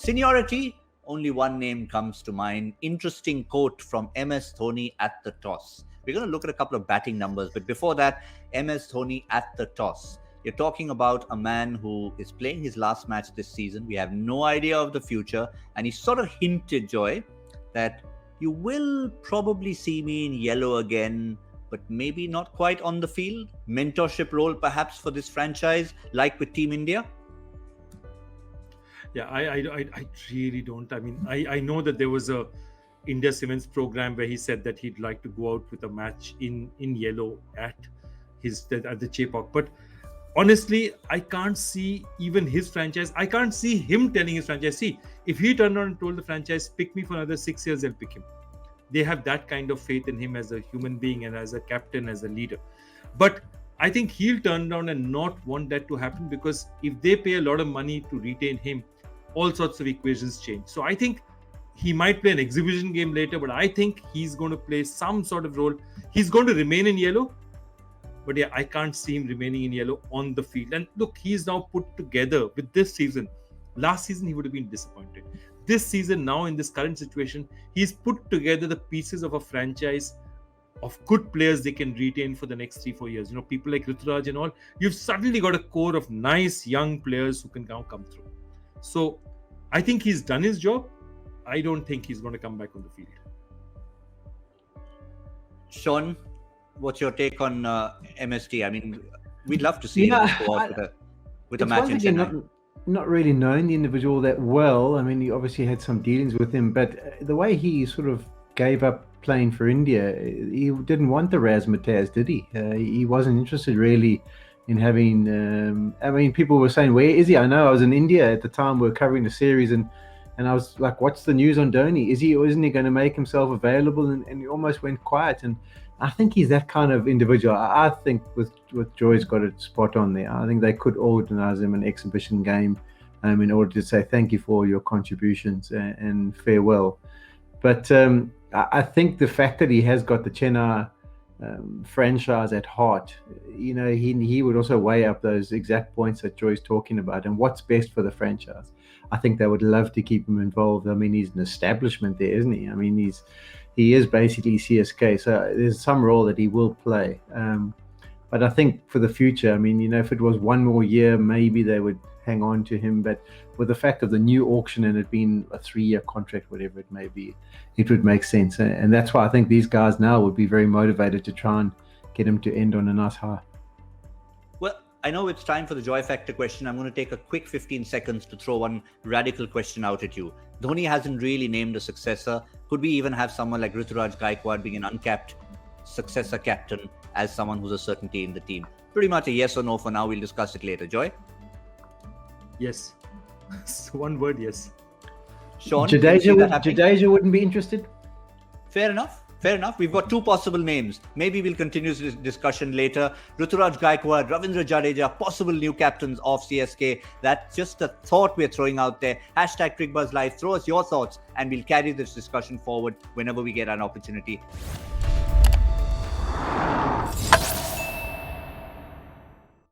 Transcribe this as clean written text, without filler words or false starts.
Seniority, only one name comes to mind. Interesting quote from MS Dhoni at the toss. We're going to look at a couple of batting numbers, but before that, MS Dhoni at the toss. You're talking about a man who is playing his last match this season. We have no idea of the future. And he sort of hinted, Joy, that you will probably see me in yellow again, but maybe not quite on the field. Mentorship role perhaps for this franchise, like with Team India. Yeah, I really don't. I mean, I know that there was a India Cements program where he said that he'd like to go out with a match in yellow at the Chepauk. But honestly, I can't see even his franchise. I can't see him telling his franchise, see, if he turned around and told the franchise, pick me for another 6 years, they'll pick him. They have that kind of faith in him as a human being and as a captain, as a leader. But I think he'll turn around and not want that to happen, because if they pay a lot of money to retain him, all sorts of equations change. So I think he might play an exhibition game later, but I think he's going to play some sort of role. He's going to remain in yellow, but yeah, I can't see him remaining in yellow on the field. And look, he's now put together with this season. Last season, he would have been disappointed. This season, now in this current situation, he's put together the pieces of a franchise of good players they can retain for the next 3-4 years. You know, people like Ruturaj and all. You've suddenly got a core of nice young players who can now come through. So I think he's done his job. I don't think he's going to come back on the field. Shaun, what's your take on MSD? I mean, we'd love to see him go out with a match in Chennai. Not really knowing the individual that well. I mean, he obviously had some dealings with him, but the way he sort of gave up playing for India, he didn't want the razzmatazz, did he? He wasn't interested really in having, I mean, people were saying, where is he? I know I was in India at the time, we were covering the series, and I was like, what's the news on Dhoni? Is he or isn't he going to make himself available? And he almost went quiet. And I think he's that kind of individual. I think with Joy's got it spot on there. I think they could organize him an exhibition game in order to say thank you for your contributions and farewell. But I think the fact that he has got the Chennai franchise at heart, you know, he would also weigh up those exact points that Joy's talking about and what's best for the franchise. I think they would love to keep him involved. I mean, he's an establishment there, isn't he? I mean, he is basically CSK, so there's some role that he will play. But I think for the future, I mean, you know, if it was one more year, maybe they would hang on to him. But with the fact of the new auction and it being a 3-year contract, whatever it may be, it would make sense. And that's why I think these guys now would be very motivated to try and get him to end on a nice high. Well, I know it's time for the Joy Factor question. I'm going to take a quick 15 seconds to throw one radical question out at you. Dhoni hasn't really named a successor. Could we even have someone like Ruturaj Gaikwad being an uncapped successor captain as someone who's a certainty in the team? Pretty much a yes or no for now. We'll discuss it later. Joy? Yes. One word, yes. Shaun? Jadeja wouldn't be interested? Fair enough. Fair enough. We've got two possible names. Maybe we'll continue this discussion later. Ruturaj Gaikwad, Ravindra Jadeja, possible new captains of CSK. That's just a thought we're throwing out there. Hashtag Cricbuzz Live. Throw us your thoughts and we'll carry this discussion forward whenever we get an opportunity.